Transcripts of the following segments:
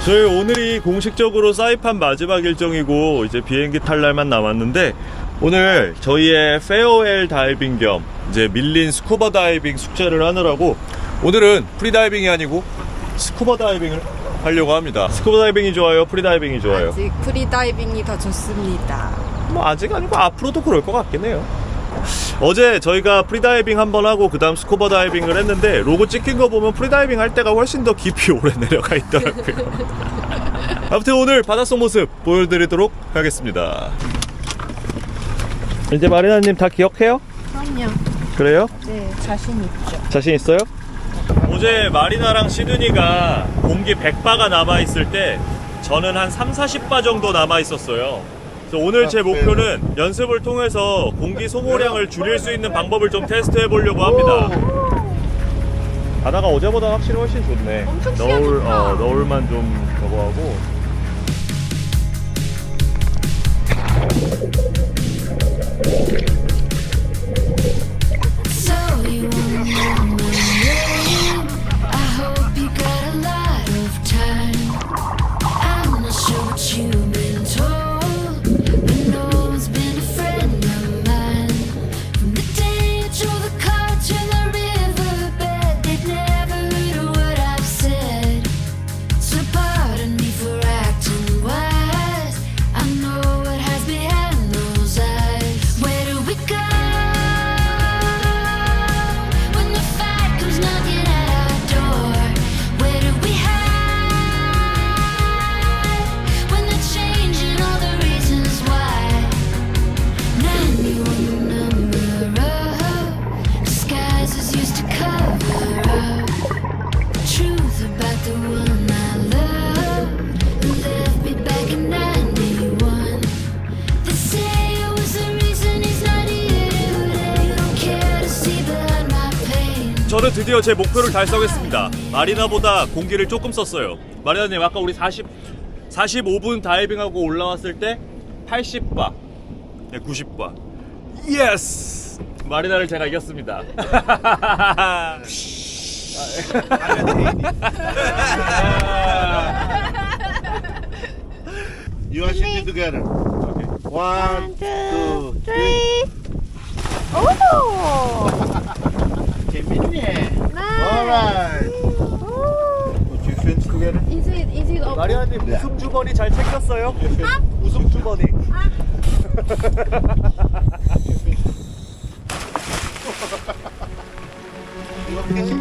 저희 오늘이 공식적으로 사이판 마지막 일정이고 이제 비행기 탈 날만 남았는데, 오늘 저희의 페어웰 다이빙 겸 이제 밀린 스쿠버 다이빙 숙제를 하느라고 오늘은 프리다이빙이 아니고 스쿠버 다이빙을 하려고 합니다. 스쿠버 다이빙이 좋아요? 프리다이빙이 좋아요? 아직 프리다이빙이 더 좋습니다. 뭐 아직 아니고 앞으로도 그럴 것 같긴 해요. 어제 저희가 프리다이빙 한번 하고 그 다음 스쿠버 다이빙을 했는데, 로고 찍힌 거 보면 프리다이빙 할 때가 훨씬 더 깊이 오래 내려가 있더라고요. 아무튼 오늘 바닷속 모습 보여드리도록 하겠습니다. 이제 마리나님 다 기억해요? 그럼요. 그래요? 네, 자신 있죠. 자신 있어요? 어제 마리나랑 시드니가 공기 100바가 남아있을 때 저는 한 30-40바 정도 남아있었어요. 그래서 오늘 제 목표는 연습을 통해서 공기 소모량을 줄일 수 있는 방법을 좀 테스트해 보려고 합니다. 바다가 어제보다 확실히 훨씬 좋네. 엄청 시원하다. 너울만 좀 저거 하고. So you remember me? I hope you got a lot of time. I'm not sure what you've been told, but no one's been a friend of mine. From the day you drove the car to the riverbed, they've never heard what I've said. So pardon me for acting wise. I know what hides behind those eyes. Where do we go? When the fight comes knocking at our door, where do we hide? When they're changing all the reasons why. 91 number of disguises used to cover up truth about the one I love who left me back in 91. They say it was the reason he's not here today. You don't care to see behind my pain. 저는 드디어 제 목표를 달성했습니다. 마리나보다 공기를 조금 썼어요. 마리나님, 아까 우리 45분 다이빙하고 올라왔을 때 80바, 네, 90바. 예스! 마리나를 제가 이겼습니다. You are sitting together. Okay. 1, 2, 3. 오! 재밌네. Alright. Put your fins together. Is it okay? 마리나님, 웃음 주머니 잘 챙겼어요? 웃음 주머니. You okay?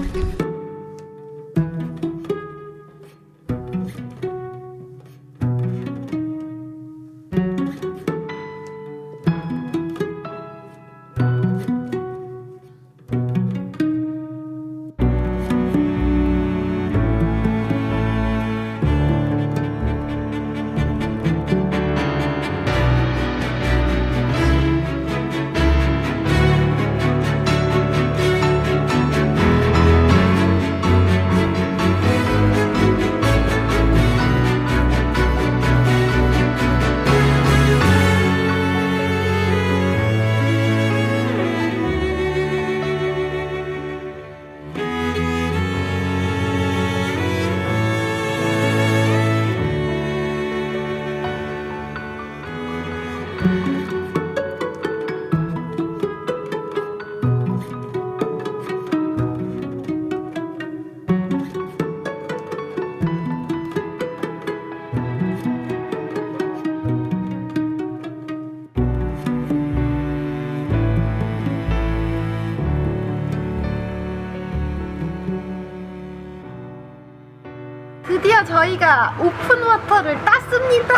드디어 저희가 오픈 워터를 땄습니다.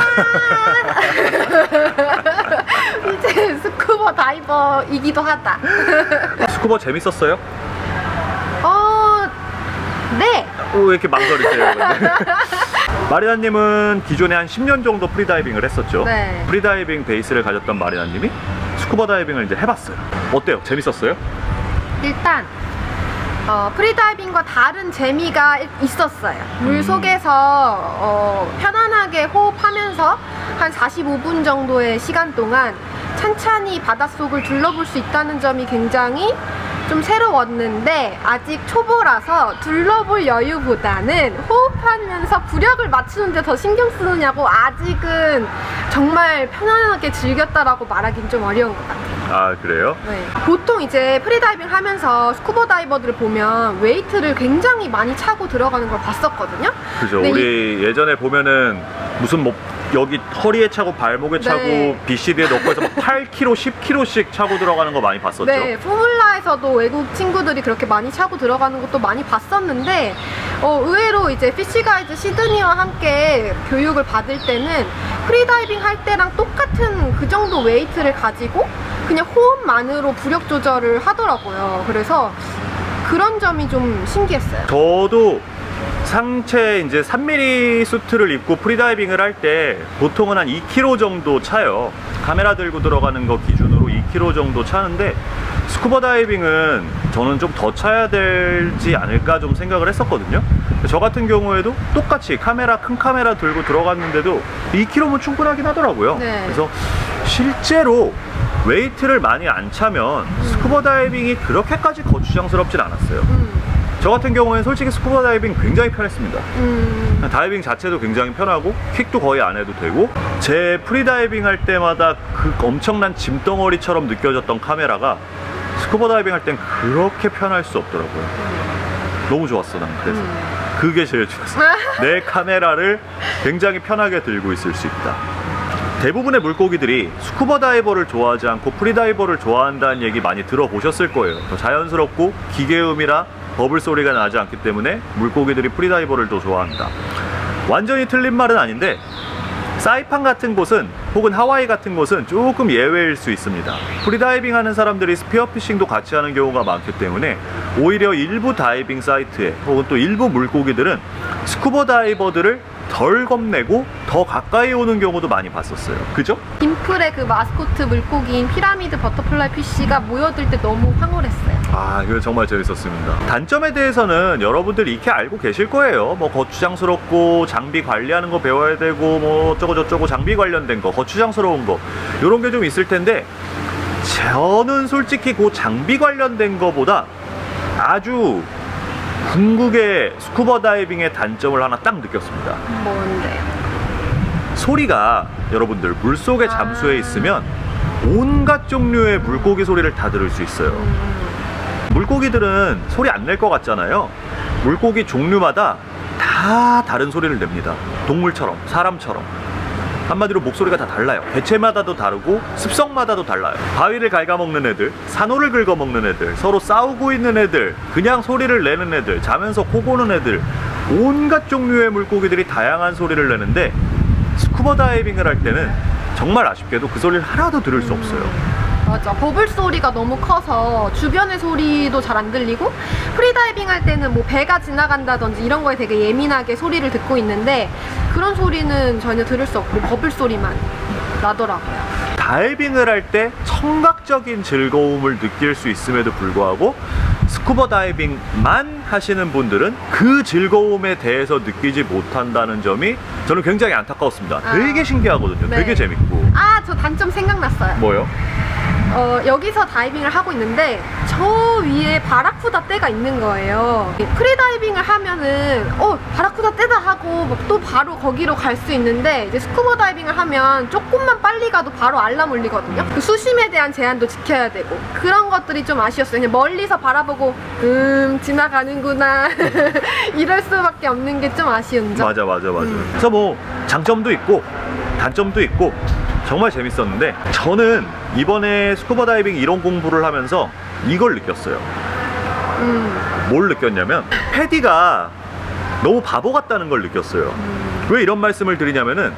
이제 스쿠버 다이버이기도 하다. 스쿠버 재밌었어요? 네. 왜 이렇게 망설이세요? 마리나님은 기존에 한 10년 정도 프리다이빙을 했었죠. 네. 프리다이빙 베이스를 가졌던 마리나님이 스쿠버 다이빙을 이제 해봤어요. 어때요? 재밌었어요? 일단 프리다이빙과 다른 재미가 있었어요. 물 속에서 편안하게 호흡하면서 한 45분 정도의 시간 동안 찬찬히 바닷속을 둘러볼 수 있다는 점이 굉장히 좀 새로웠는데 아직 초보라서 둘러볼 여유보다는 호흡하면서 부력을 맞추는데 더 신경 쓰느냐고 아직은 정말 편안하게 즐겼다라고 말하기는 좀 어려운 것 같아요. 아, 그래요? 네. 보통 이제 프리다이빙 하면서 스쿠버 다이버들을 보면 웨이트를 굉장히 많이 차고 들어가는 걸 봤었거든요. 그죠. 근데 우리 예전에 보면은 무슨 뭐 여기 허리에 차고 발목에 차고 네. BCD에 넣고 해서 막 8kg, 10kg씩 차고 들어가는 거 많이 봤었죠. 네, 포뮬라에서도 외국 친구들이 그렇게 많이 차고 들어가는 것도 많이 봤었는데 의외로 이제 피쉬가이즈 시드니와 함께 교육을 받을 때는 프리다이빙 할 때랑 똑같은 그 정도 웨이트를 가지고 그냥 호흡만으로 부력 조절을 하더라고요. 그래서 그런 점이 좀 신기했어요. 저도 상체 이제 3mm 수트를 입고 프리다이빙을 할 때 보통은 한 2kg 정도 차요. 카메라 들고 들어가는 거 기준으로 2kg 정도 차는데 스쿠버 다이빙은 저는 좀 더 차야 되지 않을까 좀 생각을 했었거든요. 저 같은 경우에도 똑같이 큰 카메라 들고 들어갔는데도 2kg면 충분하긴 하더라고요. 네. 그래서 실제로 웨이트를 많이 안 차면 스쿠버 다이빙이 그렇게까지 거추장스럽진 않았어요. 저 같은 경우에는 솔직히 스쿠버 다이빙 굉장히 편했습니다. 다이빙 자체도 굉장히 편하고 킥도 거의 안 해도 되고 제 프리다이빙 할 때마다 그 엄청난 짐덩어리처럼 느껴졌던 카메라가 스쿠버 다이빙 할 땐 그렇게 편할 수 없더라고요. 너무 좋았어, 난 그래서. 그게 제일 좋았어. 내 카메라를 굉장히 편하게 들고 있을 수 있다. 대부분의 물고기들이 스쿠버 다이버를 좋아하지 않고 프리다이버를 좋아한다는 얘기 많이 들어보셨을 거예요. 더 자연스럽고 기계음이라 버블 소리가 나지 않기 때문에 물고기들이 프리다이버를 더 좋아한다. 완전히 틀린 말은 아닌데 사이판 같은 곳은 혹은 하와이 같은 곳은 조금 예외일 수 있습니다. 프리다이빙 하는 사람들이 스피어피싱도 같이 하는 경우가 많기 때문에 오히려 일부 다이빙 사이트에 혹은 또 일부 물고기들은 스쿠버 다이버들을 덜 겁내고 더 가까이 오는 경우도 많이 봤었어요. 그죠? 딤플의 그 마스코트 물고기인 피라미드 버터플라이 피쉬가 모여들 때 너무 황홀했어요. 아, 이거 정말 재밌었습니다. 단점에 대해서는 여러분들이 익히 알고 계실 거예요. 뭐 거추장스럽고 장비 관리하는 거 배워야 되고 뭐 어쩌고 저쩌고 장비 관련된 거, 거추장스러운 거 이런 게 좀 있을 텐데 저는 솔직히 그 장비 관련된 거보다 아주 궁극의 스쿠버 다이빙의 단점을 하나 딱 느꼈습니다. 뭔데요? 소리가 여러분들 물속에 잠수해 있으면 온갖 종류의 물고기 소리를 다 들을 수 있어요. 물고기들은 소리 안 낼 것 같잖아요. 물고기 종류마다 다 다른 소리를 냅니다. 동물처럼, 사람처럼. 한마디로 목소리가 다 달라요. 개체마다도 다르고 습성마다도 달라요. 바위를 갉아먹는 애들, 산호를 긁어먹는 애들, 서로 싸우고 있는 애들, 그냥 소리를 내는 애들, 자면서 코 고는 애들, 온갖 종류의 물고기들이 다양한 소리를 내는데 스쿠버 다이빙을 할 때는 정말 아쉽게도 그 소리를 하나도 들을 수 없어요. 맞아. 버블 소리가 너무 커서 주변의 소리도 잘 안 들리고 프리다이빙 할 때는 뭐 배가 지나간다든지 이런 거에 되게 예민하게 소리를 듣고 있는데 그런 소리는 전혀 들을 수 없고 버블 소리만 나더라고요. 다이빙을 할 때 청각적인 즐거움을 느낄 수 있음에도 불구하고 스쿠버 다이빙만 하시는 분들은 그 즐거움에 대해서 느끼지 못한다는 점이 저는 굉장히 안타까웠습니다. 되게 신기하거든요. 네. 되게 재밌고. 저 단점 생각났어요. 뭐요? 여기서 다이빙을 하고 있는데 저 위에 바라쿠다 떼가 있는 거예요. 프리다이빙을 하면은 바라쿠다 떼다 하고 막 또 바로 거기로 갈 수 있는데 이제 스쿠버 다이빙을 하면 조금만 빨리 가도 바로 알람 울리거든요. 그 수심에 대한 제한도 지켜야 되고 그런 것들이 좀 아쉬웠어요. 그냥 멀리서 바라보고 지나가는구나 이럴 수밖에 없는 게 좀 아쉬운 점. 맞아. 그래서 뭐 장점도 있고 단점도 있고 정말 재밌었는데 저는 이번에 스쿠버 다이빙 이론 공부를 하면서 이걸 느꼈어요. 뭘 느꼈냐면 패디가 너무 바보 같다는 걸 느꼈어요. 왜 이런 말씀을 드리냐면은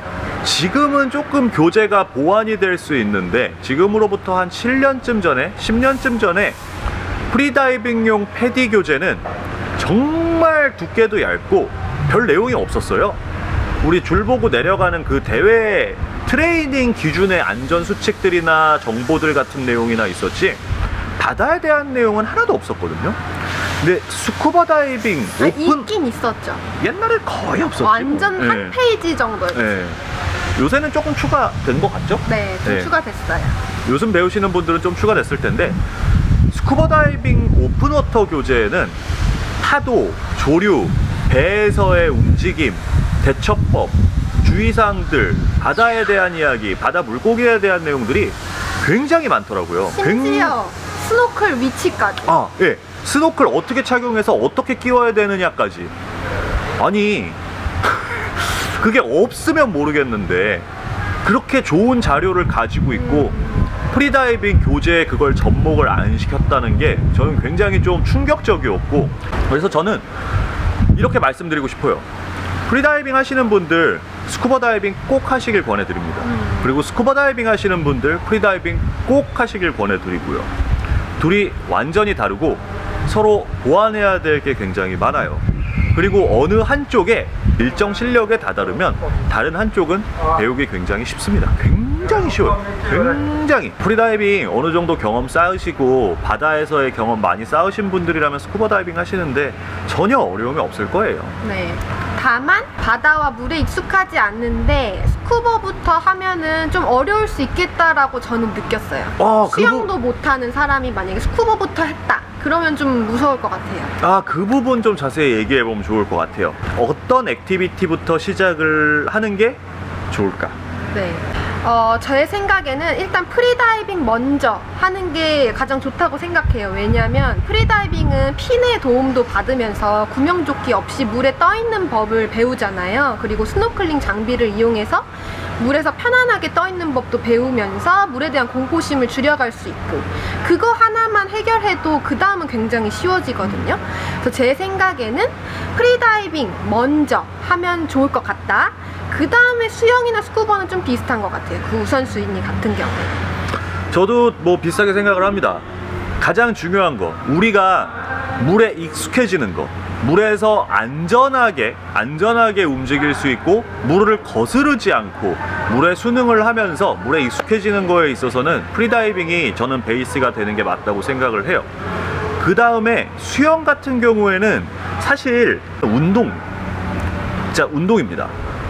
지금은 조금 교재가 보완이 될 수 있는데 지금으로부터 한 7년쯤 전에 10년쯤 전에 프리다이빙용 패디 교재는 정말 두께도 얇고 별 내용이 없었어요. 우리 줄 보고 내려가는 그 대회 트레이닝 기준의 안전 수칙들이나 정보들 같은 내용이나 있었지 바다에 대한 내용은 하나도 없었거든요. 근데 스쿠버 다이빙 오픈 있긴 있었죠. 옛날에 거의 없었지. 완전 뭐. 한 페이지 정도였어요. 요새는 조금 추가된 것 같죠? 네, 좀 네. 추가됐어요. 요즘 배우시는 분들은 좀 추가됐을 텐데, 스쿠버 다이빙 오픈워터 교재에는 파도, 조류, 배에서의 움직임, 대처법, 주의사항들, 바다에 대한 이야기, 바다 물고기에 대한 내용들이 굉장히 많더라고요. 심지어 스노클 위치까지. 예. 스노클 어떻게 착용해서 어떻게 끼워야 되느냐까지. 아니, 그게 없으면 모르겠는데 그렇게 좋은 자료를 가지고 있고 프리다이빙 교재에 그걸 접목을 안 시켰다는 게 저는 굉장히 좀 충격적이었고, 그래서 저는 이렇게 말씀드리고 싶어요. 프리다이빙 하시는 분들 스쿠버 다이빙 꼭 하시길 권해드립니다. 그리고 스쿠버 다이빙 하시는 분들 프리다이빙 꼭 하시길 권해드리고요. 둘이 완전히 다르고 서로 보완해야 될 게 굉장히 많아요. 그리고 어느 한쪽에 일정 실력에 다다르면 다른 한쪽은 배우기 굉장히 쉽습니다. 굉장히 쉬워요. 굉장히. 프리다이빙 어느 정도 경험 쌓으시고 바다에서의 경험 많이 쌓으신 분들이라면 스쿠버 다이빙 하시는데 전혀 어려움이 없을 거예요. 네. 다만 바다와 물에 익숙하지 않는데 스쿠버부터 하면은 좀 어려울 수 있겠다라고 저는 느꼈어요. 수영도 못하는 사람이 만약에 스쿠버부터 했다 그러면 좀 무서울 것 같아요. 그 부분 좀 자세히 얘기해보면 좋을 것 같아요. 어떤 액티비티부터 시작을 하는 게 좋을까? 네. 저의 생각에는 일단 프리다이빙 먼저 하는 게 가장 좋다고 생각해요. 왜냐하면 프리다이빙은 핀의 도움도 받으면서 구명조끼 없이 물에 떠 있는 법을 배우잖아요. 그리고 스노클링 장비를 이용해서 물에서 편안하게 떠 있는 법도 배우면서 물에 대한 공포심을 줄여갈 수 있고, 그거 하나만 해결해도 그 다음은 굉장히 쉬워지거든요. 그래서 제 생각에는 프리다이빙 먼저 하면 좋을 것 같다. 그 다음에 수영이나 스쿠버는 좀 비슷한 것 같아요. 그 우선순위 같은 경우에. 저도 뭐 비슷하게 생각을 합니다. 가장 중요한 거, 우리가 물에 익숙해지는 거, 물에서 안전하게 움직일 수 있고 물을 거스르지 않고 물에 순응을 하면서 물에 익숙해지는 거에 있어서는 프리다이빙이 저는 베이스가 되는 게 맞다고 생각을 해요. 그 다음에 수영 같은 경우에는 사실 진짜 운동입니다.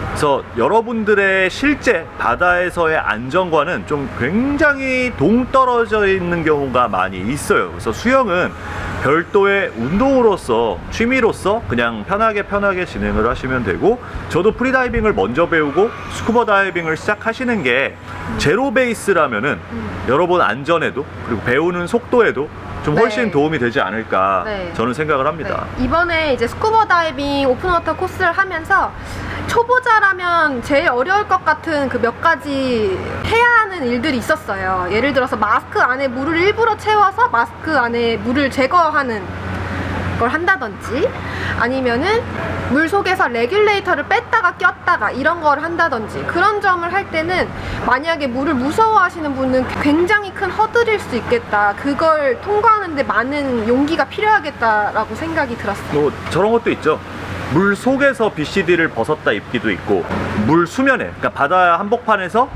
그래서 여러분들의 실제 바다에서의 안전과는 좀 굉장히 동떨어져 있는 경우가 많이 있어요. 그래서 수영은 별도의 운동으로서, 취미로서 그냥 편하게 진행을 하시면 되고, 저도 프리다이빙을 먼저 배우고 스쿠버 다이빙을 시작하시는 게 제로 베이스라면은 여러분 안전에도 그리고 배우는 속도에도 좀 훨씬 네. 도움이 되지 않을까 네. 저는 생각을 합니다. 네. 이번에 이제 스쿠버 다이빙 오픈워터 코스를 하면서 초보자라면 제일 어려울 것 같은 그 몇 가지 해야 하는 일들이 있었어요. 예를 들어서 마스크 안에 물을 일부러 채워서 마스크 안에 물을 제거하는 걸 한다든지, 아니면은 물 속에서 레귤레이터를 뺐다가 꼈다가 이런 걸 한다든지, 그런 점을 할 때는 만약에 물을 무서워하시는 분은 굉장히 큰 허들일 수 있겠다. 그걸 통과하는데 많은 용기가 필요하겠다라고 생각이 들었어요. 뭐 저런 것도 있죠. 물 속에서 BCD를 벗었다 입기도 있고, 물 수면에, 그러니까 바다 한복판에서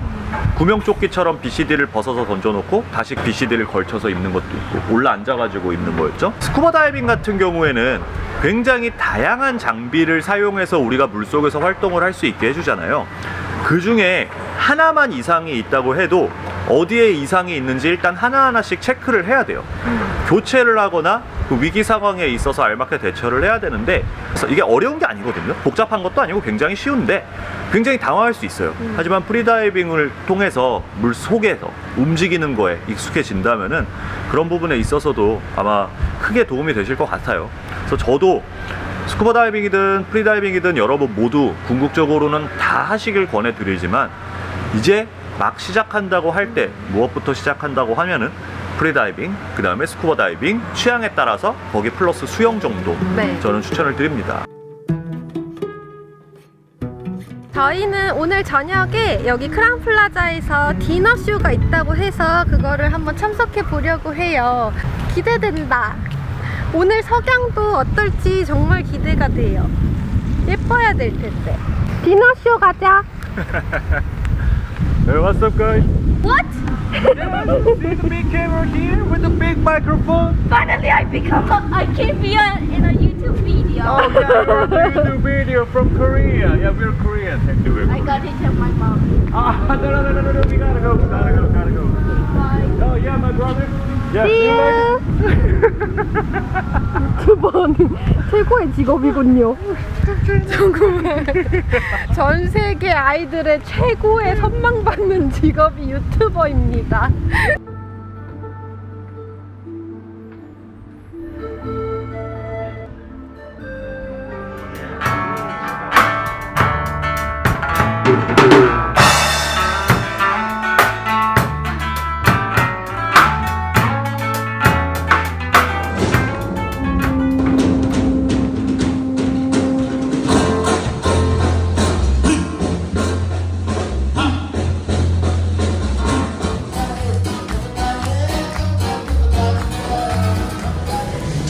구명조끼처럼 BCD를 벗어서 던져놓고 다시 BCD를 걸쳐서 입는 것도 있고, 올라 앉아가지고 입는 거였죠. 스쿠버 다이빙 같은 경우에는 굉장히 다양한 장비를 사용해서 우리가 물속에서 활동을 할 수 있게 해주잖아요. 그 중에 하나만 이상이 있다고 해도 어디에 이상이 있는지 일단 하나하나씩 체크를 해야 돼요. 교체를 하거나 그 위기 상황에 있어서 알맞게 대처를 해야 되는데, 그래서 이게 어려운 게 아니거든요. 복잡한 것도 아니고 굉장히 쉬운데 굉장히 당황할 수 있어요. 하지만 프리다이빙을 통해서 물 속에서 움직이는 거에 익숙해진다면은 그런 부분에 있어서도 아마 크게 도움이 되실 것 같아요. 그래서 저도 스쿠버 다이빙이든 프리다이빙이든 여러분 모두 궁극적으로는 다 하시길 권해드리지만, 이제 막 시작한다고 할 때 무엇부터 시작한다고 하면은 프리다이빙, 그 다음에 스쿠버 다이빙, 취향에 따라서 거기 플러스 수영 정도 네. 저는 추천을 드립니다. 저희는 오늘 저녁에 여기 크라운플라자에서 디너쇼가 있다고 해서 그거를 한번 참석해 보려고 해요. 기대된다. 오늘 석양도 어떨지 정말 기대가 돼요. 예뻐야 될 텐데. 디너쇼 가자. Hey, what's up, guys? What? See the big camera here with the big microphone? Finally I become I can be in a YouTube video. Oh, You do video from Korea. Yeah, we're Korean. Thank you very much. I got it from my mom. No. We gotta go. Oh, yeah, my brother. Yeah, See you. 유튜버는 최고의 직업이군요. 정말 전 세계 아이들의 최고의 선망받는 직업이 유튜버입니다.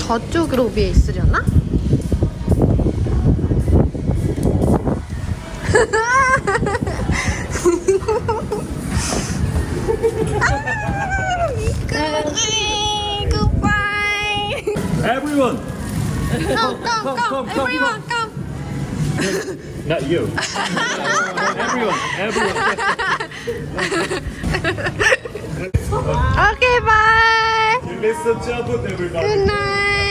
저쪽 로비에 있으려나? Goodbye. Everyone. Come. Everyone, come. Not you. Everyone. Okay, bye. Listen to everybody. Good night.